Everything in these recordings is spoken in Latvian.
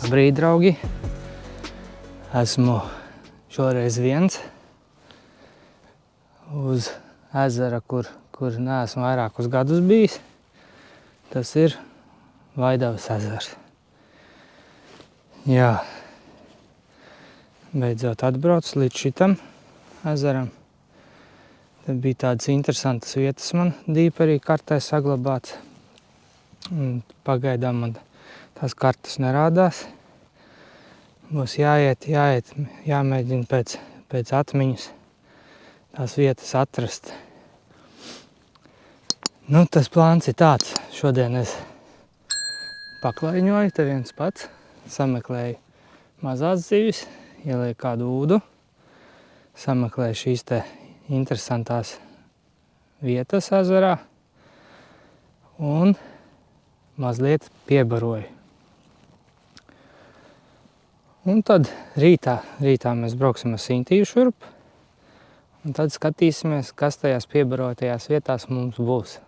Labrīt, draugi! Esmu šoreiz viens uz ezera, kur neesmu vairākus gadus bijis. Tas ir Vaidavas ezers. Jā, beidzot atbraucu līdz šitam ezeram. Tad bija tādas interesantas vietas man dīperī kartē saglabāts. Pagaidām man tās kartas nerādās. Būs jāiet, jāmēģina pēc atmiņas tās vietas atrast. Nu, tas plāns ir tāds. Šodien es paklaiņoju, te viens pats, sameklēju mazās zivis, ielieku kādu ūdu, sameklēju šīs te interesantās vietas ezerā un mazliet piebaroju. Un tad rītā mēs brauksim ar Sintīju šurp, un tad skatīsimies, kas tajās piebarotajās vietās mums būs.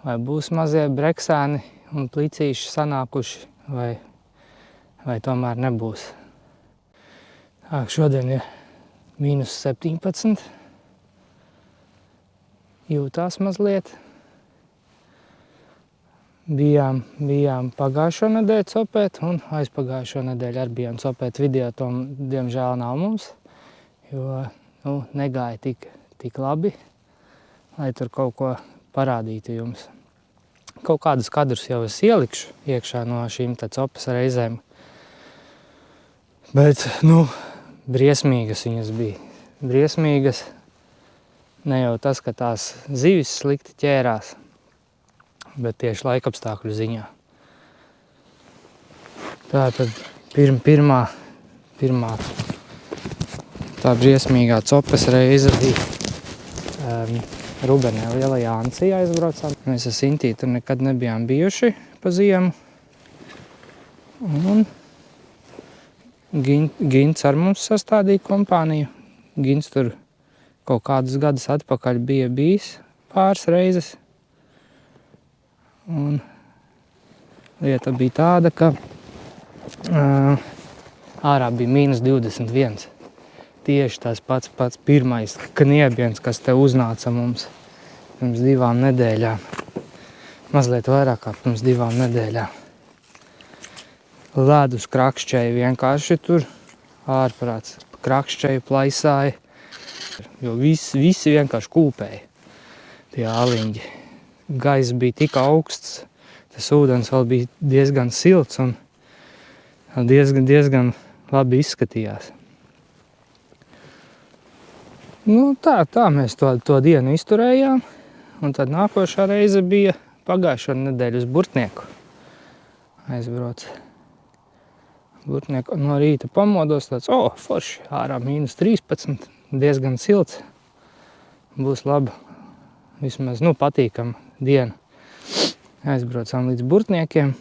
Vai būs mazie breksēni un plicīši sanākuši, vai tomēr nebūs. Tā, šodien ir -17. Jūtās mazliet. Bijām pagājušo nedēļu copēt, un aizpagājušo nedēļu arī bijām copēt. Video tom, diemžēl, nav mums, jo negāja tik labi, lai tur kaut ko parādītu jums. Kaut kādus kadrus jau es ielikšu iekšā no šīm te copas reizēm. Bet, briesmīgas viņas bija. Briesmīgas. Ne jau tas, ka tās zivis slikti ķērās, bet tieši laikapstākļu ziņā. Tā tad pirmā tā briesmīgā copas reize bija Rubenē Lielajā Ansī aizbraucām. Mēs ar Sintīju tur nekad nebijām bijuši pa ziemu. Un Gints ar mums sastādīja kompāniju. Gints tur kaut kādus gadus atpakaļ bija bijis pāris reizes. Un lieta bija tāda, ka ārā bija -21. Tieši tas pats pirmais kniebiens, kas te uznāca mums pirms 2 nedēļām. Mazliet vairāk kā pirms 2 nedēļām. Ledus krakšķēja vienkārši tur ārprāts. Krakšķēja, plaisāja, jo visi vienkārši kūpēja tie aliņģi. Gaiss bija tik augsts, tas ūdens vēl bija diezgan silts un diezgan labi izskatījās. Tā mēs to dienu izturējām, un tad nākošā reize bija pagājušo nedēļu uz Burtnieku. Aizbrauc. Burtnieku no rīta pamodos, tāds, forši, ārā -13, diezgan silts. Būs laba, vismaz, patīkama diena. Aizbraucām līdz Burtniekiem,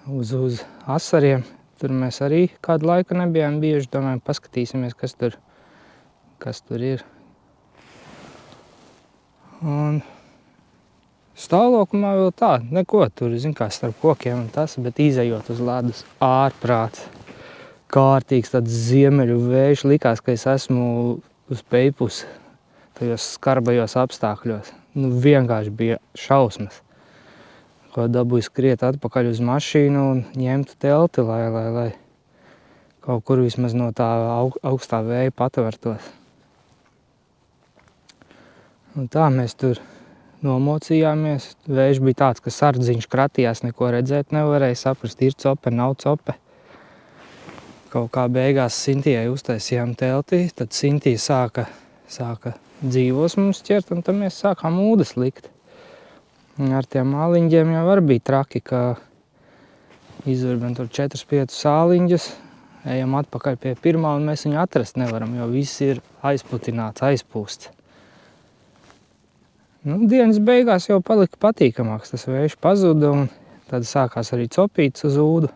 uz Asariem. Tur mēs arī kādu laiku nebijām bijuši, domājam, paskatīsimies, kas tur ir. Un stāvlaukumā vēl tā, neko tur, starp kokiem un tas, bet izejot uz ledus ārprāts. Kārtīgs tāds ziemeļu vējš, likās, ka es esmu uz Peipus, tajos skarbajos apstākļos. Vienkārši bija šausmas. Ko dabūju skriet atpakaļ uz mašīnu un ņemtu telti, lai kaut kur vismaz no tā augstā vēja patvertos. Un tā mēs tur nomocījāmies. Vējš bija tāds, ka sardziņš kratījās, neko redzēt nevarēja saprast, ir cope, nav cope. Kaut kā beigās Sintijai uztaisījām telti, tad Sintija sāka dzīvos mums ķert, un tad mēs sākām ūdas likt. Ar tiem āliņģiem jau arī bija traki, ka izvirbam tur 4-5 āliņģus, ejam atpakaļ pie pirmā, un mēs viņu atrast nevaram, jo viss ir aizputināts, aizpūsts. Dienas beigās jau palika patīkamāks, tas vējš pazuda, un tad sākās arī copīts uz ūdu.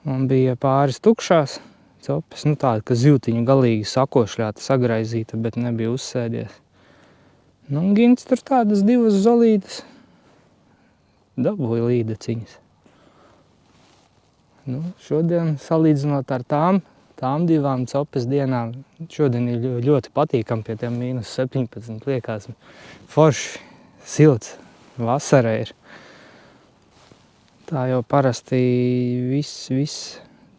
Un bija pāris tukšās copes, tāda, ka zivtiņa galīgi sakošļāta, sagraizīta, bet nebija uzsēdies. Gints tur tādas 2 zolītes dabūja līdeciņas. Nu, šodien salīdzinot ar tām divām copes dienām, šodien ir ļoti patīkami pie tiem -17 liekas. Forši, silts, vasara ir. Tā jau parasti viss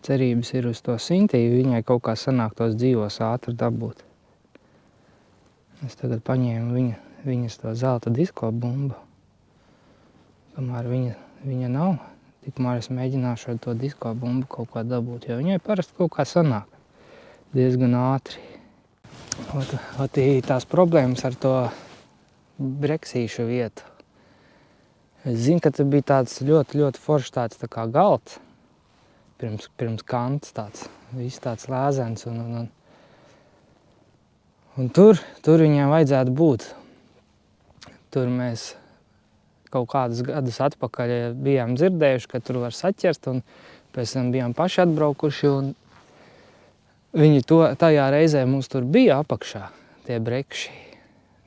cerības ir uz to Sintīju, viņai kaut kā sanāk tos dzīvos ātri dabūt. Es tagad paņēmu viņas to zelta disko bumbu. Kamēr viņa nav, tikmēr es mēģināšu ar to disko bumbu kaut kā dabūt, jo viņai parasti kaut kā sanāk diezgan ātri. Tās problēmas ar to breksīšu vietu. Es zinu, ka tur bija tāds ļoti foršs tāds tā kā galds, pirms kants tāds, viss tāds lēzens un tur viņai vajadzētu būt. Tur mēs kaut kādus gadus atpakaļ bijām dzirdējuši, ka tur var saķert, un pēc tam bijām paši atbraukuši, un viņi tajā reizē mums tur bija apakšā, tie brekši.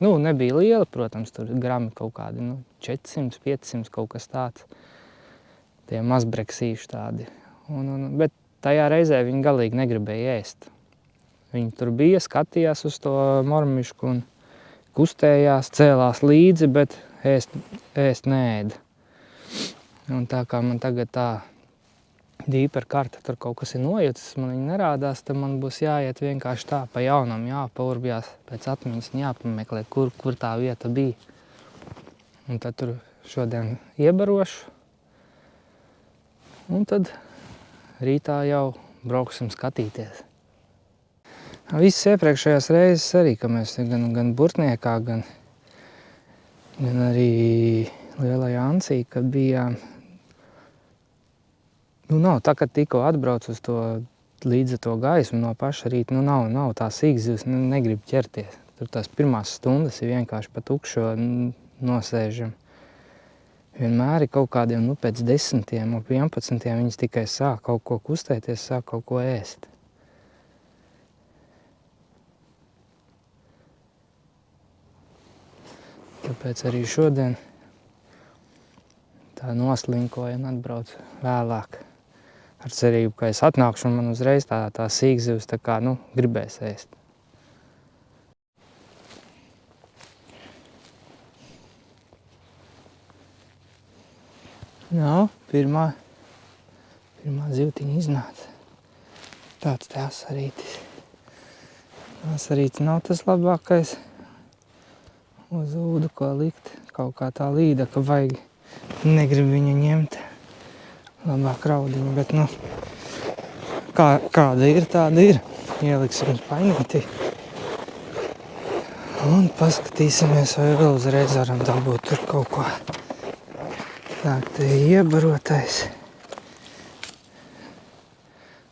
Nu, nebija liela, protams, tur grami kaut kādi, 400, 500, kaut kas tāds. Tie mazbreksīši tādi. Bet tajā reizē viņi galīgi negribēja ēst. Viņi tur bija, skatījās uz to mormišku un kustējās, cēlās līdzi, bet ēst neēda. Un tā kā man tagad tā dīper karta, tur kaut kas ir nojucis, man viņa nerādās, tad man būs jāiet vienkārši tā pa jaunam, jāpaurbjās pēc atmiņas un jāpameklē, kur tā vieta bija. Un tad tur šodien iebarošu. Un tad rītā jau brauksim skatīties. Visas iepriekšējās reizes arī, ka mēs gan Burtniekā, gan arī Lielajā Ansī, kad bijām. Nav tā, ka tikko atbrauc uz to līdz to gaismu no paša rīta, nav tā sīkzivs, negrib ķerties. Tur tās pirmās stundas ir vienkārši pa tukšo nosēžam. Vienmēr ir kaut kādiem, pēc 10, 11 viņas tikai sāk kaut ko kustēties, sāk kaut ko ēst. Tāpēc arī šodien tā noslinkoja un atbraucu vēlāk. Ar cerību, ka es atnākšu un man uzreiz tā sīkzivs tā kā, gribēs ēst. Pirmā zivtiņa iznāca. Tāds te asarītis. Asarītis nav tas labākais uz ūdu, ko likt. Kaut kā tā līda, ka vajag, negrib viņu ņemt. Labāk raudiņu, bet kāda ir, tāda ir. Ieliksim painītī. Un paskatīsimies, vai vēl uzreiz varam dabūt tur kaut ko. Tā, te iebarotais.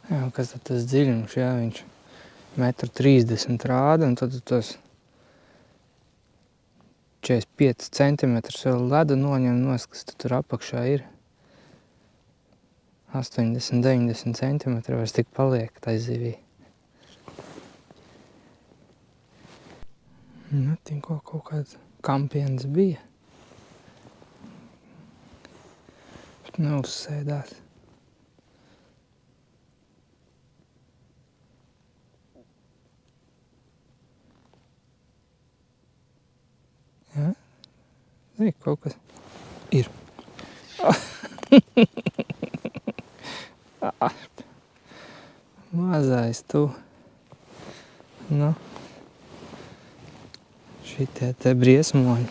Jā, kas tad tas dziļums, jā, viņš 1,30 m rāda, un tad tos 45 cm vēl ledu noņem nos, kas tur apakšā ir. 80, 90 cm vairs tik paliek tai zivī. Tikko kaut kāds kampiens bija. Bet neuzsēdās. Jā? Zini, kaut kas ir. Mazais tu. Šitie te briesmoņi.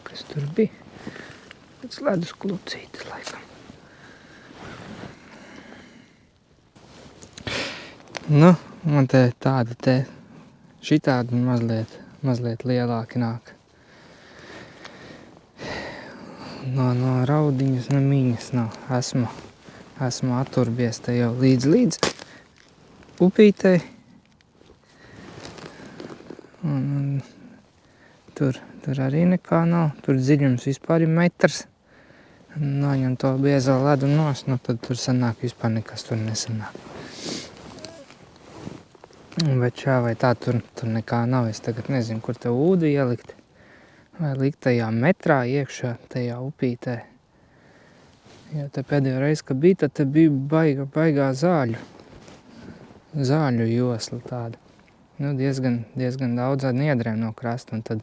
Kas tur bija? Pēc ledus klucītes, laikam. Man te tādi šitādi mazliet lielāki nāk. No raudiņas nemiņas nav. Esmu atturbies te jau līdz upītei. Un tur arī nekā nav. Tur dziļums vispār ir metrs. Noņem to biezo ledu nos, tad tur sanāk vispār nekas tur nesanāk. Bet šā vai tā tur nekā nav. Es tagad nezinu, kur te ūdu ielikt. vai likt tajā metrā iekšā, tajā upītē. Jo te pēdējo reizi, kad bija, tad te bija baigā zāļu josla tāda. Nu, diezgan daudz niedrēm no krasta, un tad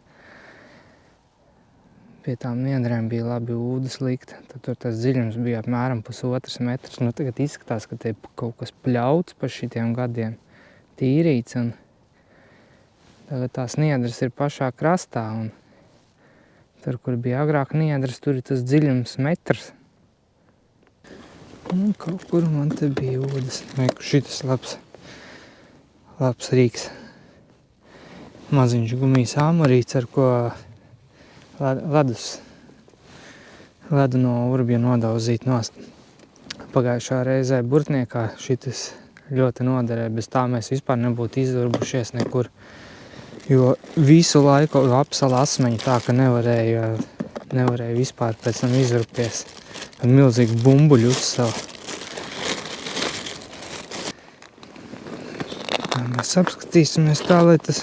pie tām niedrēm bija labi ūdens likt. Tad tur tas dziļums bija apmēram 1,5 metrs. Nu, tagad izskatās, ka te kaut kas pļauts pa šitiem gadiem tīrīts, un tagad tās niedras ir pašā krastā, un tur, kur bija agrāk niedras, tur ir tas dziļums metrs. Un kaut kur man te bija ūdens. Meku šitas labs rīks. Maziņš gumijas āmurīts, ar ko ledu no urbja nodauzīt nost. Pagājušā reizē Burtniekā šitas ļoti noderē. Bez tā mēs vispār nebūtu izurbušies nekur. Jo visu laiku apsala asmeņi tā, ka nevarēja vispār pēc tam izurpties. Ar milzīgu bumbuļu uzsavu. Mēs apskatīsimies tā, lai tas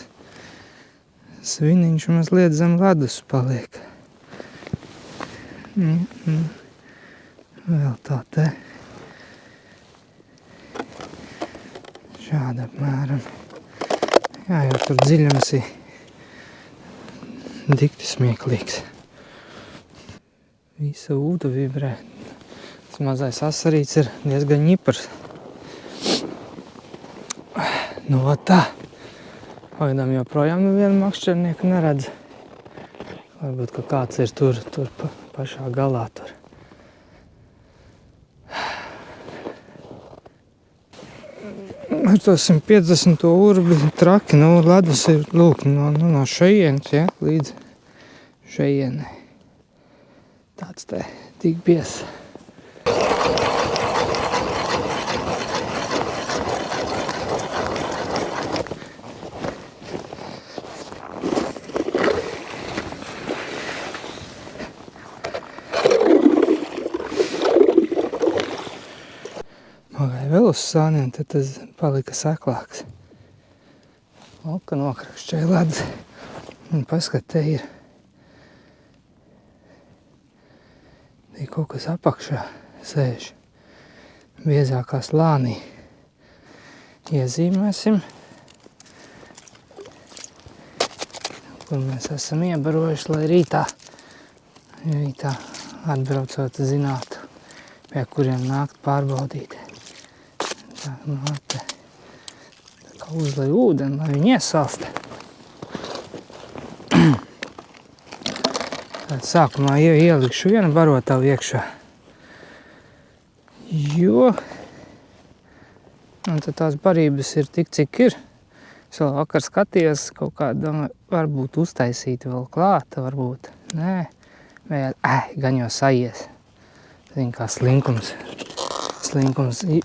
sviniņš mazliet zem ledus paliek. Vēl tā te. Šāda apmēram. Jā, jau tur dziļums ir dikti smieklīgs. Visa ūda vibrē. Tas mazais asarīts ir diezgan ņipars. Nu, tā. Pagaidām joprojām nevienu makšķernieku neredz. Varbūt, ka kāds ir tur pašā galā tur. Ar to 150 urbi traki, ledus ir, lūk, no šejienes, ja, līdz šejienei. Tāds te tik bies. Vēl uz sāniem, tad tas palika seklāks. Lūk, nokrakšķēja ledus. Un paskat, te ir kaut kas apakšā sēž. Biezākā slānī. Iezīmēsim, kur mēs esam iebarojuši, lai rītā atbraucot zinātu, pie kuriem nākt pārbaudīt. Tā, te kā uzlej ūdeni, lai viņi iesalsta. Tad sākumā ielikšu vienu barotavu iekšā. Jo un tad tās barības ir tik, cik ir. Es vēl vakar skatījos, kaut kāda varbūt uztaisīta vēl klāta, varbūt. Nē, vai gan jau sajies. Zin, kā slinkums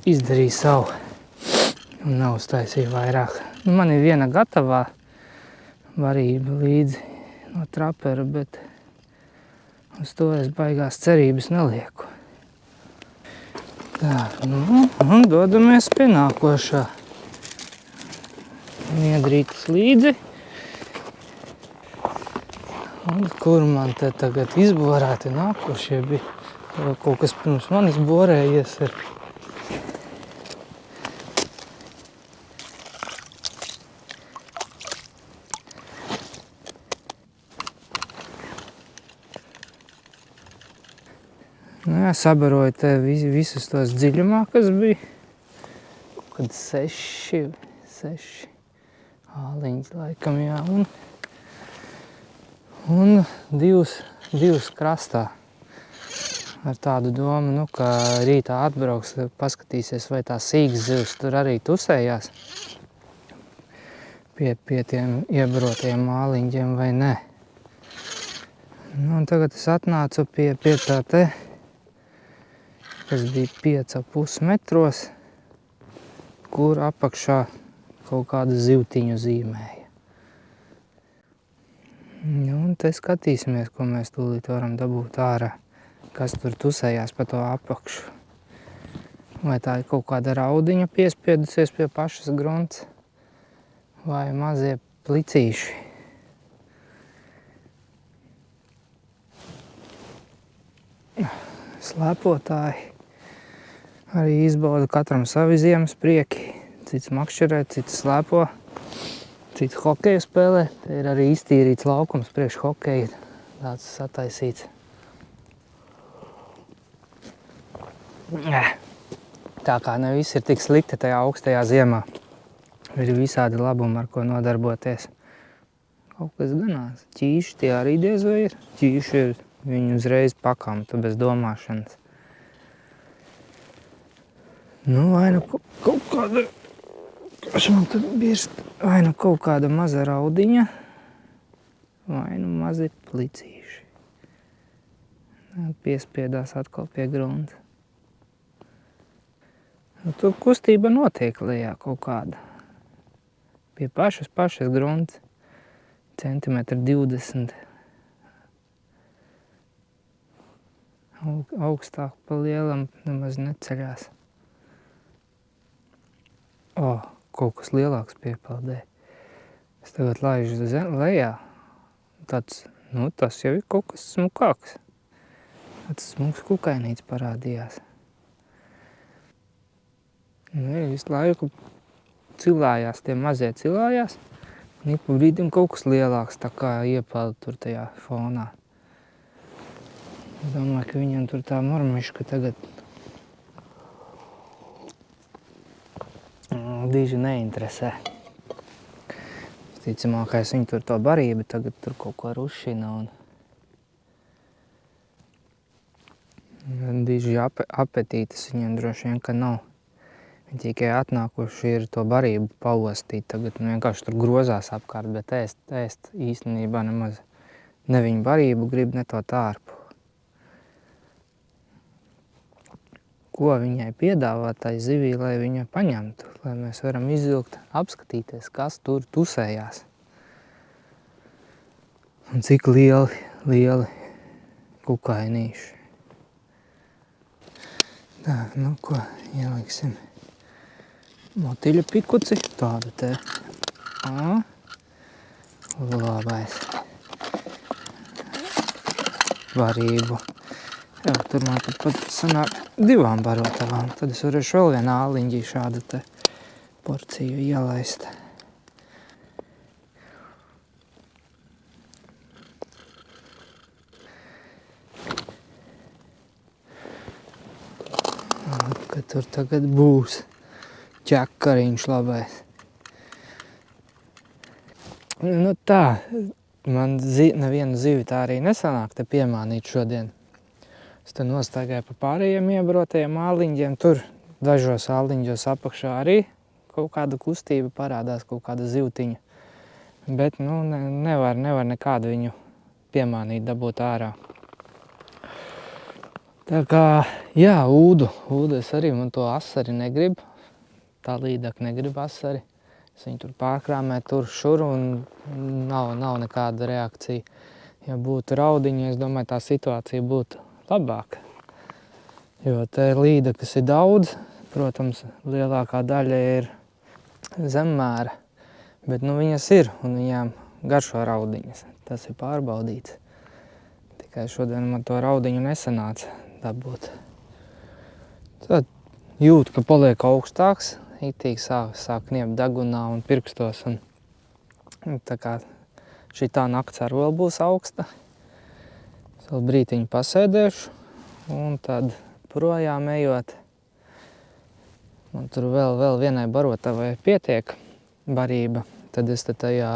izdarīja savu un nav uztaisīja vairāk. Man ir viena gatavā varība līdzi no trapera, bet uz to es baigās cerības nelieku. Tā, un dodamies pie nākošā. Niedrītas līdzi. Un kur man te tagad izborēti nākošie bija? Kaut kas pirms manis borējies ir. Nu jā, sabaroju te visus tos dziļumā, kas bija. Kad 6 āliņas laikam, jā. Un divus krastā. Ar tādu domu, ka rītā atbrauks, paskatīsies, vai tā sīks zivs tur arī tusējās pie tiem iebarotajiem āliņģiem vai nē. Nu, un tagad es atnācu pie tā te, kas bija 5,5 metros, kur apakšā kaut kādu zivtiņu zīmēja. Nu, un te skatīsimies, ko mēs tūlīt varam dabūt ārā. Kas tur tusējās pa to apakšu. Vai tā ir kaut kāda raudiņa piespiedusies pie pašas grunts, vai mazie plicīši. slēpotāji arī izbauda katram savi ziemas prieki. Cits makšķerē, cits slēpo, cits hokeju spēlē. Te ir arī iztīrīts laukums priekš hokeja, tāds sataisīts. Tā kā ne viss ir tik slikti tajā augstajā ziemā. Ir visādi labumi, ar ko nodarboties. Kaut kas ganās. Ķīši tie arī diez vai ir. Ķīši ir, viņi uzreiz pakamta bez domāšanas. Nu, vai nu kaut kāda, kas man tur birst, vai nu kaut kāda maza raudiņa, vai nu mazi plicīši. Piespiedās atkal pie grunta. Nu, tur kustība notiek lejā kaut kāda. Pie pašas grunta. Centimetri 20. Augstāk pa lielam nemaz neceļās. Kaut kas lielāks piepaldē. Es tagad laižu lejā. Tas jau ir kaut kas smukāks. Tāds smuks kukainīts parādījās. Visu laiku cilājās, tie mazie cilājās. Un pa brīdim kaut kas lielāks tā kā iepelda tur tajā fonā. Es domāju, ka viņam tur tā mormiška tagad diži neinteresē. Ticamākais viņi tur to barību tagad tur kaut ko rušina un diži apetītes viņiem droši vien, ka nav. Viņi tikai atnākuši ir to barību paostīt, tagad vienkārši tur grozās apkārt, bet ēst īstenībā nemaz ne viņu barību grib, ne to tārpu. Ko viņai piedāvāt tai zivī, lai viņa paņemtu, lai mēs varam izvilkt, apskatīties, kas tur tusējās. Un cik lieli kukainīši. Tā, nu ko, ieliksim. Motiļa pikuci, tādu te. Labais. Varību. Jā, tur man pat sanāk 2 barotavām. Tad es varēšu vēl vienu āliņģi šādu te porciju ielaist. Ka tur tagad būs ķekariņš labais. Nu tā, man nevienu zivi tā arī nesanāk te piemānīt šodien. Es te nostaigāju pa pārējiem iebarotajiem āliņģiem. Tur dažos āliņģos apakšā arī kaut kāda kustība parādās, kaut kāda zivtiņa. Bet nevar nekādu viņu piemānīt, dabūt ārā. Tā kā, jā, ūdu es arī, man to asari negrib. Tā līdaka negrib asari. Es viņu tur pārkrāmē, tur šur un nav nekāda reakcija. Ja būtu raudiņi, es domāju, tā situācija būtu labāka. Jo te līdakas ir daudz, protams, lielākā daļa ir zemmēra, bet viņas ir un viņām garšo raudiņas. Tas ir pārbaudīts. Tikai šodien man to raudiņu nesanāca dabūt. Tad jūt, ka paliek augstāks. Itīgi sāk kniept degunā un pirkstos. Un tā kā šitā nakts arī vēl būs augsta. Es vēl brītiņu pasēdēšu. Un tad projām ejot. Man tur vēl vienai barotavai pietiek barība. Tad es te tajā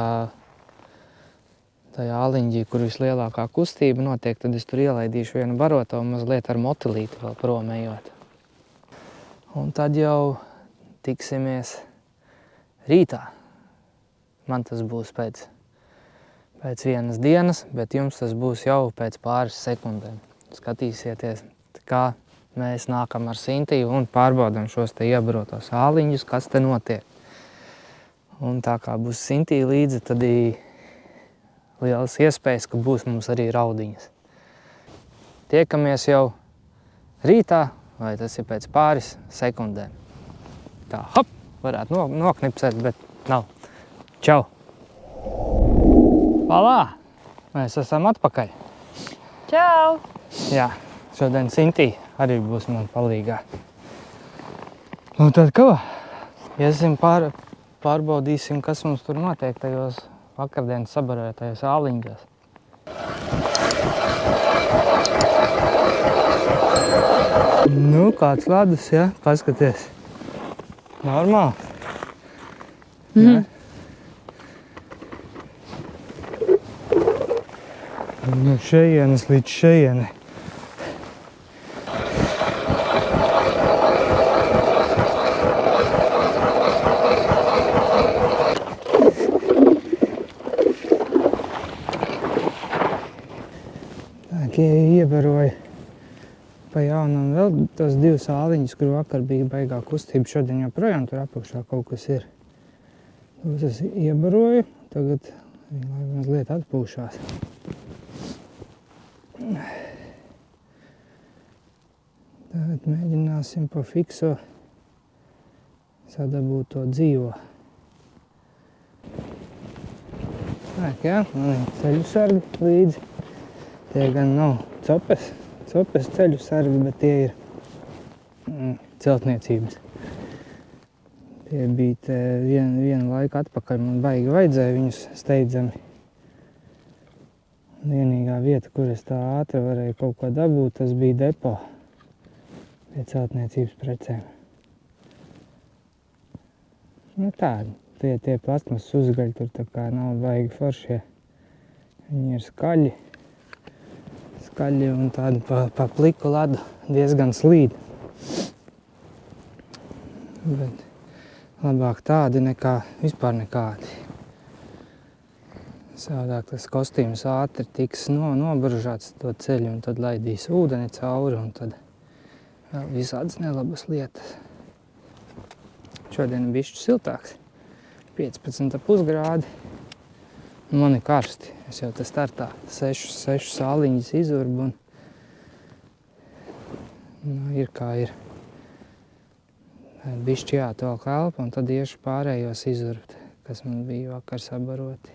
āliņģī, kur vislielākā kustība notiek, tad es tur ielaidīšu vienu barotavu mazliet ar motilīti vēl prom ejot. Un tad jau tiksimies rītā. Man tas būs pēc vienas dienas, bet jums tas būs jau pēc pāris sekundēm. Skatīsieties, kā mēs nākam ar Sintiju un pārbaudam šos te iebarotos āliņģus, kas te notiek. Un tā kā būs Sintija līdzi, tad ir lielas iespējas, ka būs mums arī raudiņas. Tiekamies jau rītā, vai tas ir pēc pāris sekundēm. Tā, hop, varētu noknipsēt, bet nav. Čau! Palā! Mēs esam atpakaļ. Čau! Jā, Šodien Sintī arī būs man palīgā. Un tad ko? Iesim pārbaudīsim, kas mums tur notiek tajos vakardienas sabarētajos āliņos. Nu, kāds ledus, ja? Paskaties. Normāli. Ja? No šejienes līdz šejienei. Iebaroju pa jaunam vēl tos 2 āliņus, kur vakar bija baigā kustība. Šodien joprojām tur apakšā kaut kas ir. Tos es iebaroju, tagad lai mazliet atpūšās. Tagad mēģināsim pa fikso sadabūt to dzīvo. Tak, jā, man ir ceļu sargi līdzi. Tie gan nav copes ceļu sargi, bet tie ir celtniecības. Tie bija vienu laiku atpakaļ, man baigi vajadzēja viņus steidzami. Vienīgā vieta, kur es tā ātri varēju kaut ko dabūt, tas bija depo pie celtniecības precēm. Nu tādi, tie plastmasas uzgaļi tur tā kā nav baigi foršie. Viņi ir skaļi un tādi pa pliku ledu diezgan slīd. Bet labāk tādi nekā vispār nekādi. Savādāk tas kostīms ātri tiks nobaržāts to ceļu un tad laidīs ūdeni cauri un tad vēl visādas nelabas lietas. Šodien bišķi siltāks, 15,5 grādi. Man ir karsti. Es jau te startā 6 āliņus izurbu un ir kā ir. Bišķi jātolk elpa un tad iešu pārējos izurbt, kas man bija vakar sabaroti.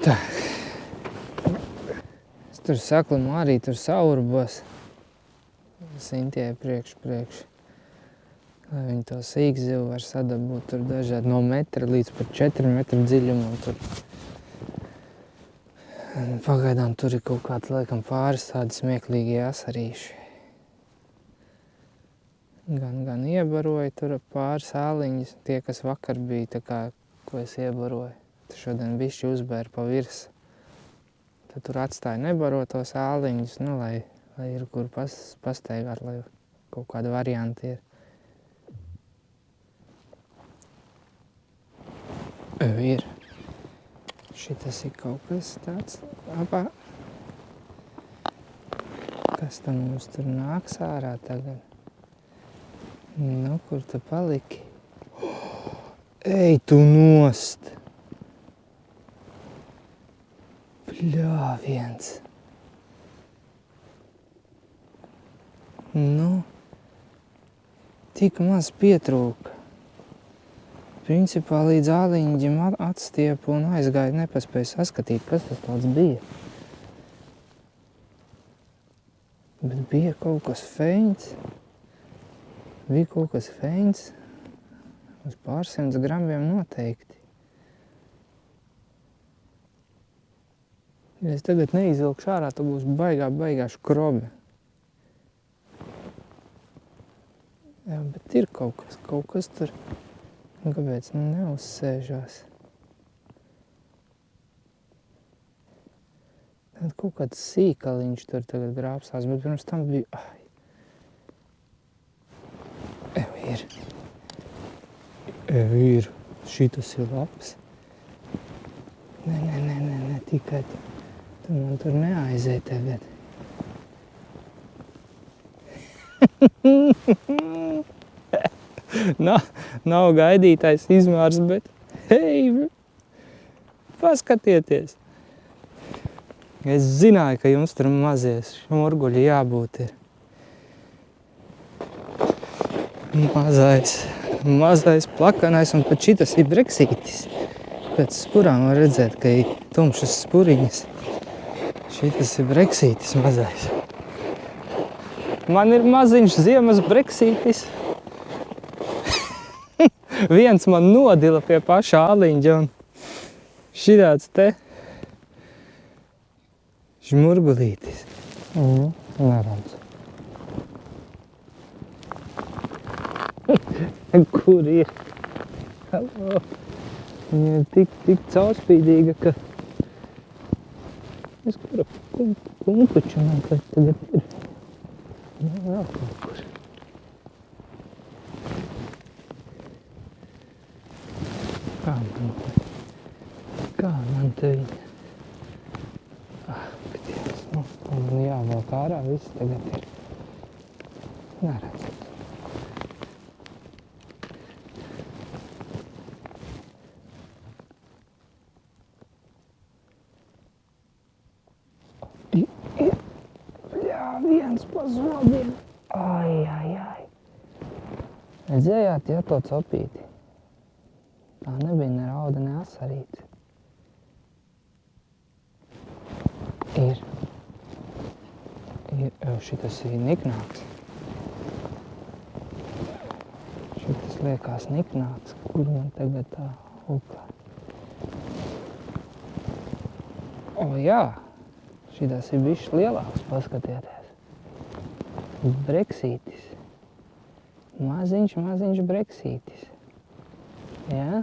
Tā. Es tur saklumu arī tur saurbos. Sintie priekš. Lai viņi to sīkzivu var sadabūt tur dažādi no metra līdz pat 4 metru dziļumam tur. Pagaidām tur ir kaut kāds laikam pāris tādi smieklīgi asarīši. Gan iebaroju tur pāris āliņus, tie, kas vakar bija, tā kā, ko es iebaroju. Tad šodien bišķi uzbēru pa virs. Tad tur atstāju nebarotos āliņus, nu, lai ir kur pastaigāt, lai kaut kāda varianti ir. Ir. Šitas ir kaut kas tāds. Apā. Kas tam mums tur nāks ārā tagad? Nu, kur tu paliki? Ej, tu nost! Bļāviens! Nu, tik maz pietrūka. Principā līdz āliņģim atstiepu un aizgāju, nepaspēju saskatīt, kas tas tāds bija. Bet bija kaut kas feints. Uz pārsimts gramiem noteikti. Ja es tagad neizvilkšu ārā, tad būs baigā škrobi. Jā, bet ir kaut kas tur, kāpēc neuzsēžās. Tad kaut kāds sīkaliņš tur tagad grābsās, bet pirms tam bija, ir, šitas ir labs. Nē, tikai tu man tur neaizēj tagad. Nav gaidītais izmērs, bet hei, paskatieties. Es zināju, ka jums tur mazies šmurguļi jābūt ir. Mazais mazais plakanais, un pat šitas ir breksītis. Pēc spurām var redzēt, ka ir tumšas spuriņas. Šitas ir breksītis mazais. Man ir maziņš ziemas breksītis. Viens man nodila pie paša āliņģa, un šitāds te žmurgulītis. Neredz. Kur ir? Halo. Viņa ir tik caurspīdīga, ka es kura kumpuču man tagad ir. Vēl kaut kur. Kā man te viņa? Ak, Dievs, nu, man jāvelk ārā, viss tagad ir. Neredz. Viens pa zobiem. Ai. Redzējāt, ja to copīti? Tā nebija ne rauda, ne asarīte. Ir. Šitas ir niknāks. Šitas liekas niknāks. Kur man tagad tā upā? Jā. Šitas ir bišķi lielāks, paskatieties. Breksītis. Maziņš breksītis. Jā?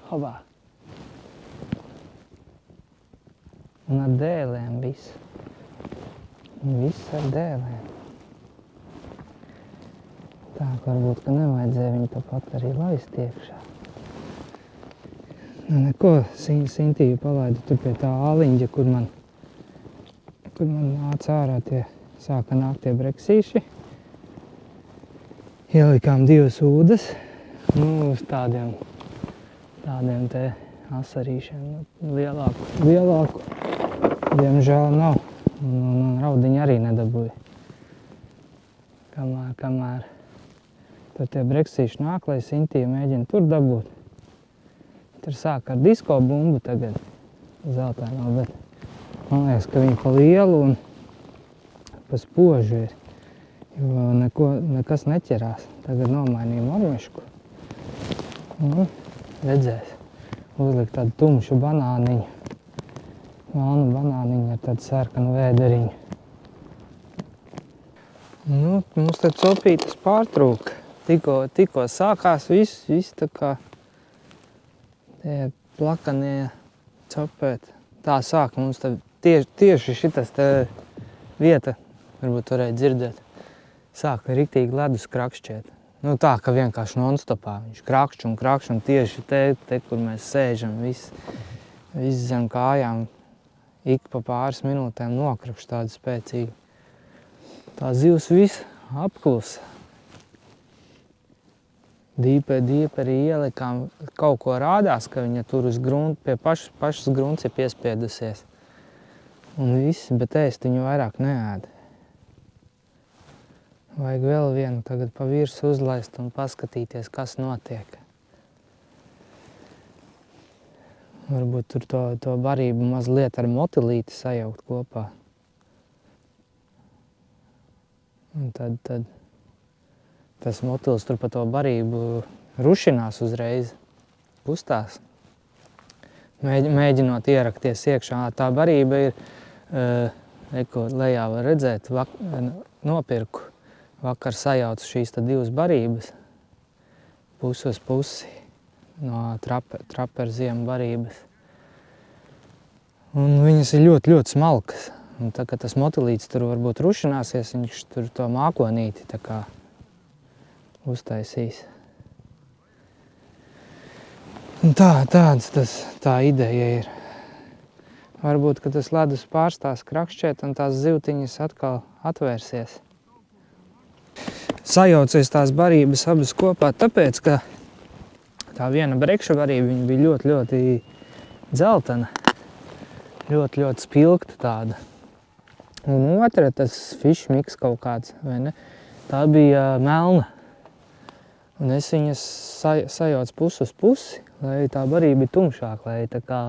Hobā. Un ar dēlēm viss. Viss ar dēlēm. Tā, varbūt, ka nevajadzēja viņu tāpat arī laist iekšā. Neko, Sintīju palaidu tur pie tā āliņģa, kur man nāca ārā sāka nākt tie breksīši. Ielikām 2 ūdas, uz tādiem te asarīšiem. Lielāku, diemžēl nav. Un raudiņu arī nedabūja. Kamēr tur tie breksīši nāk, lai Sintīja mēģina tur dabūt. Tur sāk ar disko bumbu tagad zeltaino, bet man liekas, ka viņi pa lielu un pa spožu ir, jo nekas neķerās. Tagad nomainīju mormešku un redzēs. Uzlikt tādu tumšu banāniņu, melnu banāniņu ar tādu sarkanu vēderiņu. Mums te copītas pārtrūka. Tikko sākās viss tā kā tie plakanie copēt. Tā sāk mums tieši šitas te vieta, varbūt varēja dzirdēt, sāka riktīgi ledus krakšķēt. Tā, ka vienkārši non-stopā viņš krakšķ un tieši te, kur mēs sēžam, viss zem kājām, ik pa pāris minūtēm nokrakšķ tādu spēcīgu. Tā zivs viss apklusa. Dīperi ielikām, kaut ko rādās, ka viņa tur uz grunta, pie pašas grunts ir piespiedusies. Un viss, bet ēst viņu vairāk neēd. Vajag vēl vienu tagad pa virsu uzlaist un paskatīties, kas notiek. Varbūt tur to barību mazliet ar motilīti sajaukt kopā. Un tad tas motils tur pa to barību rušinās uzreiz, kustās, mēģinot ierakties iekšā. Tā barība ir, ko lejā var redzēt, nopirku. Vakar sajaucu šīs 2 barības, pusi uz pusi no traper ziemu barības. Un viņas ir ļoti, ļoti smalkas. Un tā, kad tas motilīts tur varbūt rušināsies, viņš tur to mākonīti tā kā uztaisīs. Un tā ideja ir. Varbūt, ka tas ledus pārstās krakšķēt un tās zivtiņas atkal atvērsies. Sajaucies tās barības abas kopā, tāpēc, ka tā viena brekša barība viņa bija ļoti, ļoti dzeltena. Ļoti, ļoti spilgta tāda. Un otra, tas fish mix kaut kāds, vai ne? Tā bija melna. Un es viņas sajaucu pusi uz pusi, lai tā barība ir tumšāka, lai tā kā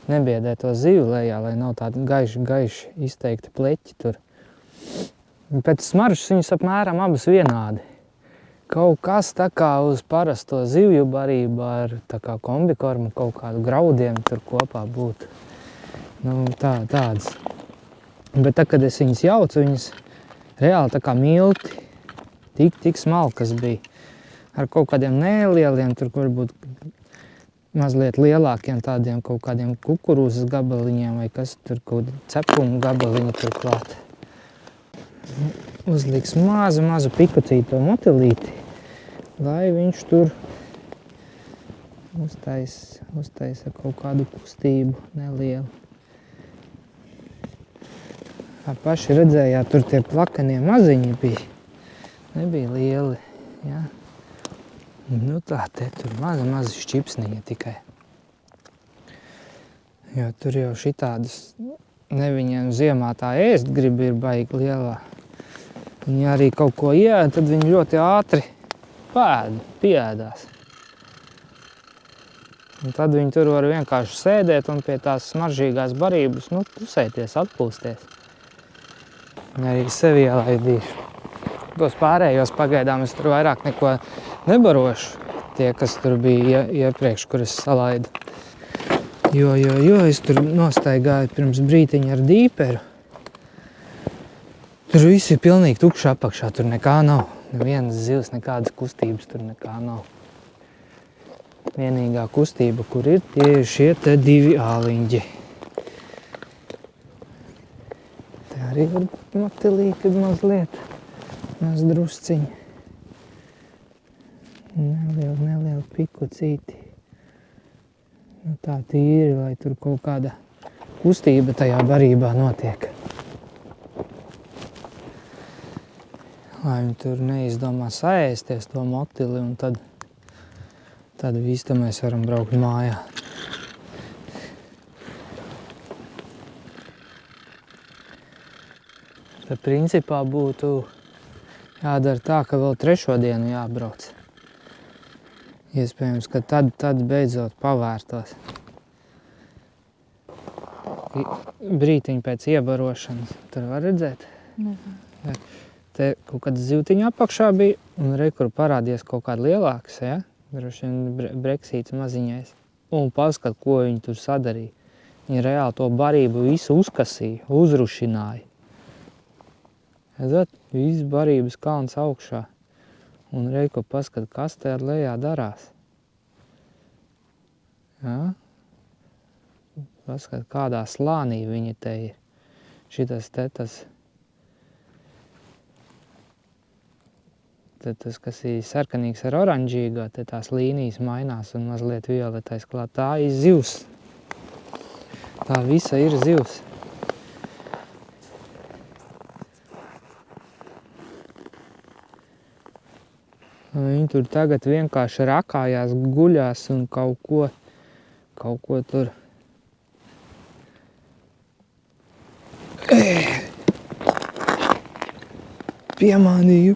nebiedē to zivu lejā, lai nav tādi gaiši izteikti pleķi tur. Un pēc smaržas viņas apmēram abas vienādi. Kaut kas tā kā uz parasto zivju barību ar tā kā kombikormu, kaut kādu graudiem tur kopā būtu. Nu, tādas. Bet tā, kad es viņas jaucu, viņas reāli tā kā milti, tik smalkas bija. Ar kaut kādiem nelieliem, tur varbūt mazliet lielākiem tādiem kaut kādiem kukurūzas gabaliņiem vai kas tur kaut cepumu gabaliņu tur klāt. Uzliks mazu pikucīto motilīti, lai viņš tur uztaisa kaut kādu kustību nelielu. Kā paši redzējāt, tur tie plakanie maziņi bija, nebija lieli, ja. Nu tā, te tur maza šķipsniņa tikai. Jo tur jau šitādas, ne viņiem ziemā tā ēst grib ir baigi lielā. Viņi arī kaut ko ieēd, tad viņi ļoti ātri pieēdās. Un tad viņi tur var vienkārši sēdēt un pie tās smaržīgās barības, nu, tusēties, atpūsties. Viņi arī sevi ielaidīšu. Tos pārējos pagaidām es tur vairāk neko nebarošu. Tie, kas tur bija iepriekš, kur es salaidu. Jo es tur nostaigāju pirms brītiņa ar dīperu. Tur viss ir pilnīgi tukšs apakšā, tur nekā nav. Nevienas zivs, nekādas kustības tur nekā nav. Vienīgā kustība, kur ir, tie ir šie te divi āliņģi. Te arī var motilīti mazliet. Maz drusciņi. Nelielu pikucīti. Nu, tā tīri, lai tur kaut kāda kustība tajā barībā notiek. Lai viņi tur neizdomā saēsties to motili un tad visu mēs varam braukt mājā. Tad principā būtu jādara tā, ka vēl 3. dienu jābrauc. Iespējams, ka tad beidzot pavērtos. Brītiņu pēc iebarošanas. Tur var redzēt? Nezinu. Te kaut kāda zivtiņa apakšā bija, un kur parādījās kaut kāda lielākas, ja? Droši vien breksīts maziņais. Un paskat, ko viņi tur sadarīja. Viņi reāli to barību visu uzkasīja, uzrušināja. Redzat, viss barības kalns augšā. Un reiko paskat, kas te ar lejā darās. Ja? Paskat, kādā slānī viņi te ir. Šitas te tas, kas ir sarkanīgs ar oranžīgo, te tās līnijas mainās un mazliet violetais klāt. Tā ir zivs. Tā visa ir zivs. Viņi tur tagad vienkārši rakājās, guļās un kaut ko tur. Piemānīju.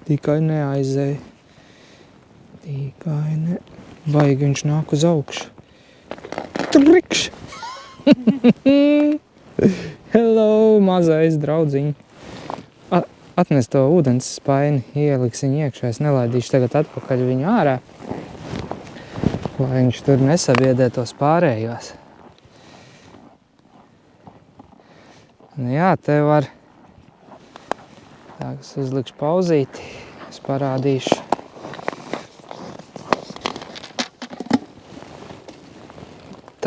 Tikai neaizēja. Baigi viņš nāk uz augšu. Trikš! Hello, mazais draudziņ. Atnes to ūdens spaini, ieliks viņu iekšā. Es nelaidīšu tagad atpakaļ viņu ārā, lai viņš tur nesabiedē tos pārējos. Jā, te var. Tā, es uzlikšu pauzīti, es parādīšu.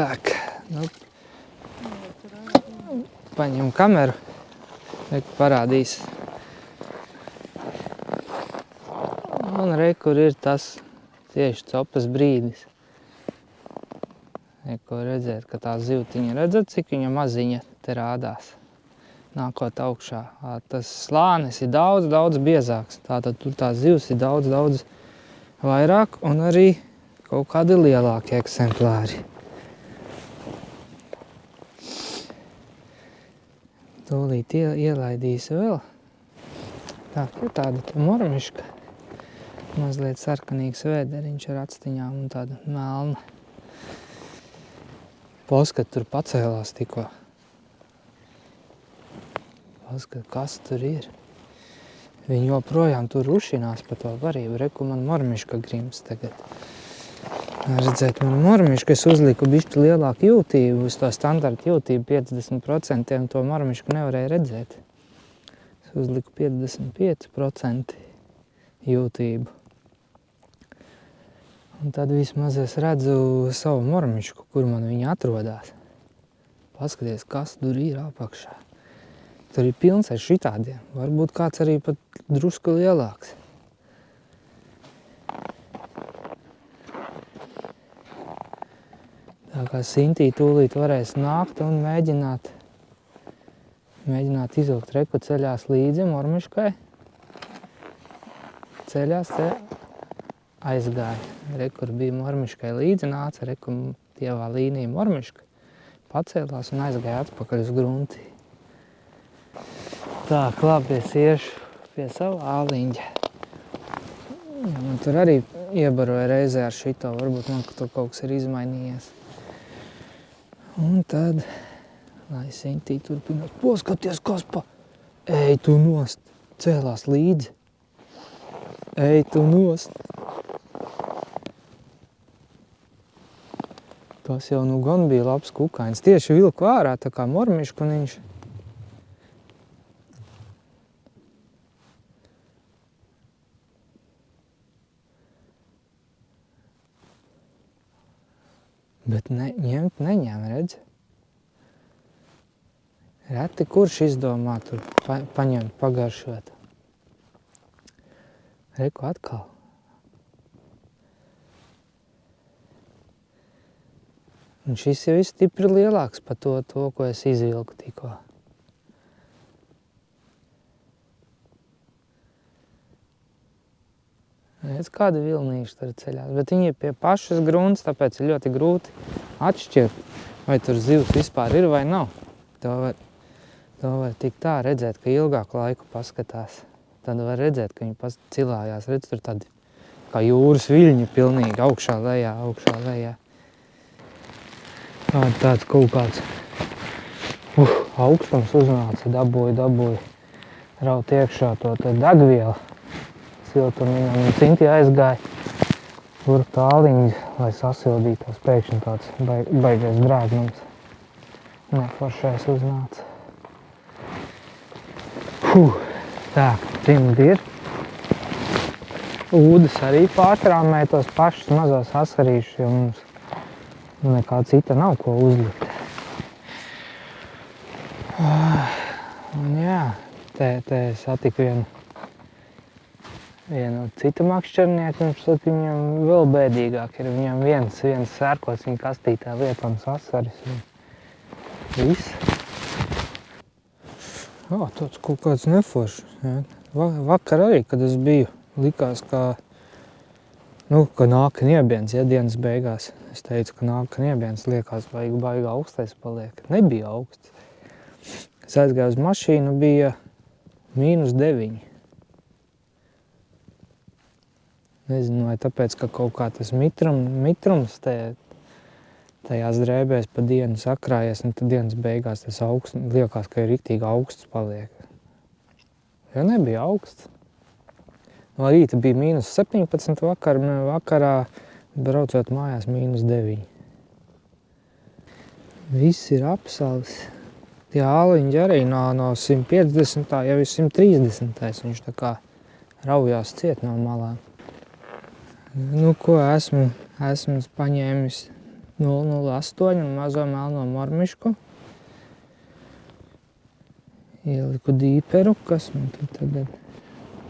Tak, nu. Paņem kameru, parādīs. Un kur ir tas tieši copas brīdis. Ko redzēt, ka tā zivtiņa, redzat, cik viņa maziņa te rādās. Nākot augšā. Tas slānis ir daudz biezāks. Tātad tur tā zivs ir daudz vairāk un arī kaut kādi lielāki eksemplāri. Tūlīt ielaidīsi vēl. Tā ir tāda mormiška. Mazliet sarkanīgs vēderiņš ar actiņām un tāda melna. Paskat, tur pacēlās tikko. Paskat, kas tur ir. Viņi joprojām tur rušinās pa to varību. Reku, man mormiška grims tagad. Redzēt, man mormiška, es uzliku bišķi lielāku jūtību, uz to standarta jūtību 50%, un to mormišku nevarēja redzēt. Es uzliku 55% jūtību. Un tad vismaz es redzu savu mormišku, kur man viņa atrodās. Paskaties, kas tur ir apakšā. Tur ir pilns ar šitādiem. Varbūt kāds arī pat drusku lielāks. Tā kā Sintī tūlīt varēs nākt un mēģināt izvilkt. Reku ceļās līdzi mormiškai. Ceļās te aizgāja. Reku bija mormiškai līdzi, nāca reku tievā līnija mormiška. Pacēlās un aizgāja atpakaļ uz grunti. Tā, klāpies iešu pie savu āliņģa. Ja, man tur arī iebaroja reizē ar šito, varbūt man tur kaut kas ir izmainījies. Un tad, lai Sintī turpinās, paskaties, kas Ej, tu nost! Cēlās līdzi. Ej, tu nost! Tas jau nu gan bija labs kukainis. Tieši vilku ārā, tā kā mormiškuniņš. Bet ņemt neņem, redz. Reti kurš izdomā tur paņemt, pagaršot. Reku atkal. Un šis jau ir stipri lielāks par to, ko es izvilku tikko. Redz, kāda vilnīša tur ceļās, bet viņi ir pie pašas grunts, tāpēc ir ļoti grūti atšķirt, vai tur zivs vispār ir vai nav. To var tik tā redzēt, ka ilgāku laiku paskatās. Tad var redzēt, ka viņi cilājās. Redz, tur tādi kā jūras viļņi pilnīgi augšā lejā. Tāds kaut kāds augstums uznāca, dabūja raut iekšā to degvielu. Siltumiņam un Sintī aizgāja tur tāliņi, lai sasildītos. Pēkšņi tāds baigais drēgnums. Neforšais uznāca. Tā, cimdi ir. Ūdas arī pārkrāmēja tos pašus mazos asarīšus, jo mums nekā cita nav ko uzlikt. Un jā, te satiku vienu citu makšķernieku, un viņam vēl bēdīgāk ir. Viņam viens sērkots viņa kastītā liepams asaris un viss. Tāds kaut kāds neforšs. Vakar arī, kad es biju, likās, ka nāk niebiens, ja dienas beigās. Es teicu, ka nāk niebiens, liekas, baigi augstais paliek. Nebija augsts. Es aizgāju uz mašīnu, bija -9. Nezinu, vai tāpēc, ka kaut kā tas mitrums tajās drēbēs pa dienu sakrājies, un tad dienas beigās tas augsts, liekas, ka ir riktīgi augsts paliek. Jo nebija augsts. No rīta bija -17 vakarā, braucot mājās -9. Viss ir apsalis. Tie āliņģi arī no 150. jau ir 130. Viņš tā kā raujās ciet no malām. Ko esmu paņēmis 008 un mazo melno mormišku. Ieliku dīperu, kas man tur tagad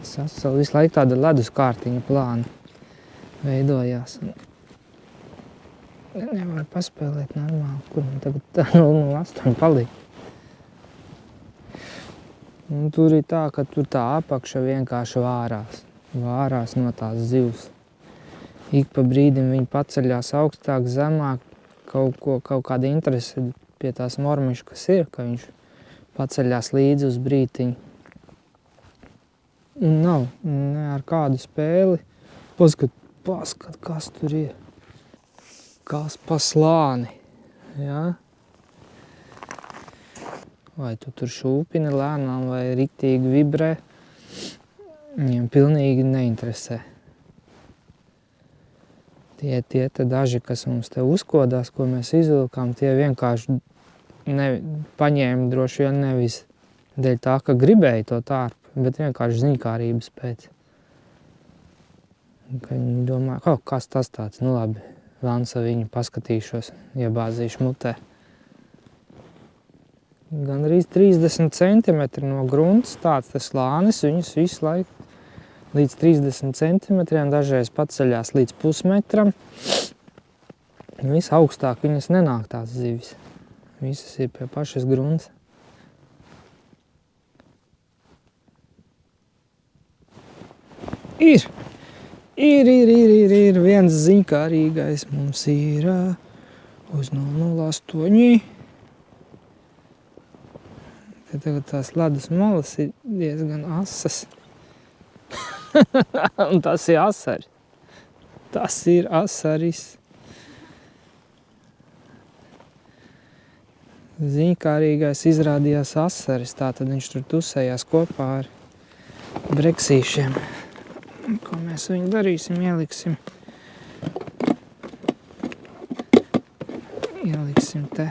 sasala. Visu laiku tāda ledus kārtiņa plāna veidojās. Nevar paspēlēt normāli, kur man tagad tā 008 palika. Un tur ir tā, ka tur tā apakša vienkārši vārās no tās zivs. Ik pa brīdim viņi paceļās augstāk, zemāk, kaut kāda interese pie tās mormiškas ir, ka viņš paceļās līdzi uz brītiņu. Nav ne ar kādu spēli. Paskat, kas tur ir. Kas pa slāni. Jā. Vai tu tur šūpini lēnām vai riktīgi vibrē. Viņiem pilnīgi neinteresē. Tie te daži, kas mums te uzkodās, ko mēs izvilkām, tie vienkārši paņēma droši vien nevis dēļ tā, ka gribēja to tārpu, bet vienkārši ziņkārības pēc. Ka viņi domā, kas tas tāds, nu labi, Vansa viņu paskatīšos, iebāzīšu mutē. Gan arī 30 centimetri no gruntas tāds tas slānis, viņus visu laiku līdz 30 centimetriem, dažreiz paceļās līdz pusmetram. Viss augstāk viņas nenāk tās zivis. Visas ir pie pašas gruntas. Ir viens ziņkārīgais mums ir uz 008. Te tagad tās ledus malas ir diezgan asas. Un tas ir asaris. Tas ir asaris. Ziņkārīgais izrādījās asaris, tātad viņš tur tusējās kopā ar breksīšiem. Ko mēs viņu darīsim? Ieliksim te.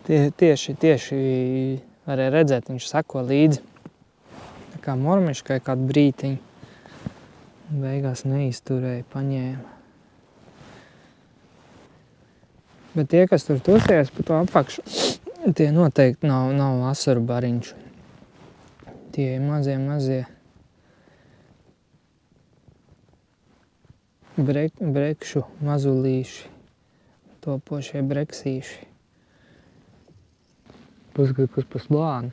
Tieši varēja redzēt, viņš seko līdzi. Tā kā mormiškai kādu brītiņu. Beigās neizturēja, paņēma. Bet tie, kas tur tusējas pa to apakšu, tie noteikti nav asaru bariņš. Tie ir mazie brekšu mazulīši, topošie breksīši. Paskat, kas pa slāni.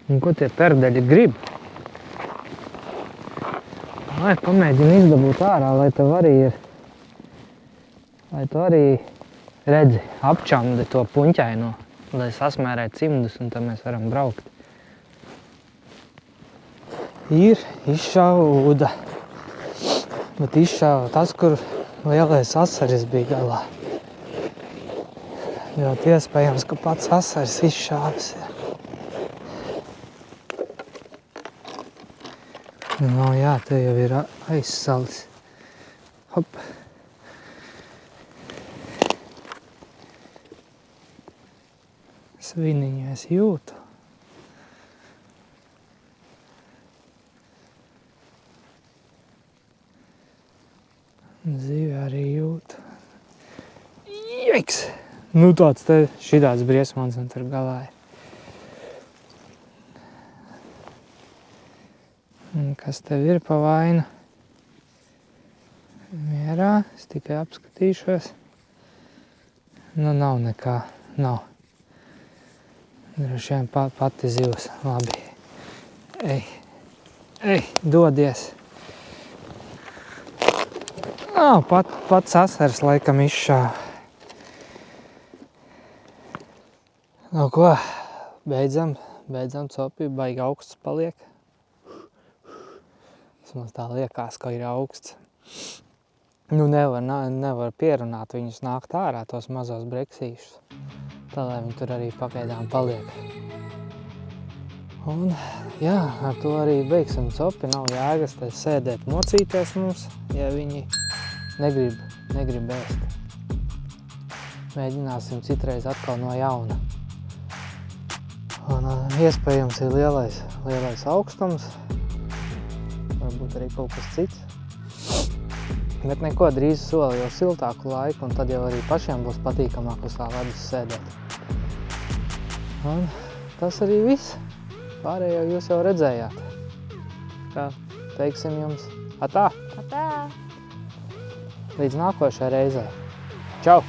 Un ko tie perdeļi grib? Lai pamēģina izdabūt ārā, lai tev arī ir. Lai tu arī redzi apčamdi to puņķaino, lai sasmērē cimdus un tad mēs varam braukt. Ir izšauda. Bet izšauda tas, kur lielais asaris bija galā. Ļoti iespējams, ka pats asaris izšāvis. No, jā, te jau ir aizsalis. Hop. Sviniņu es jūtu. Zivi arī jūtu. Jeiks! Nu tāds te šitāds briesmons un tur galā ir. Kas tev ir pa vainu? Mierā, es tikai apskatīšos. Nu nav nekā, nav. Droši vien pati zivs, labi. Ej, dodies. Pats asars laikam izšāva. Nu ko, beidzam copi, baigi augsts paliek. Mums tā liekas, ka ir augsts. Nu nevar pierunāt viņus nākt ārā, tos mazos breksīšus. Tā, lai viņi tur arī pagaidām paliek. Un jā, ar to arī beigsim copi. Nav jēgas te sēdēt mocīties mums, ja viņi negrib ēst. Mēģināsim citreiz atkal no jauna. Un iespējams ir lielais augstums. Varbūt arī kaut kas cits. Bet neko, drīz soli jau siltāku laiku, un tad jau arī pašiem būs patīkamāk uz tā ledus sēdēt. Un tas arī viss. Pārējo jūs jau redzējāt. Kā teiksim jums atā. Atā. Līdz nākošai reizei. Čau!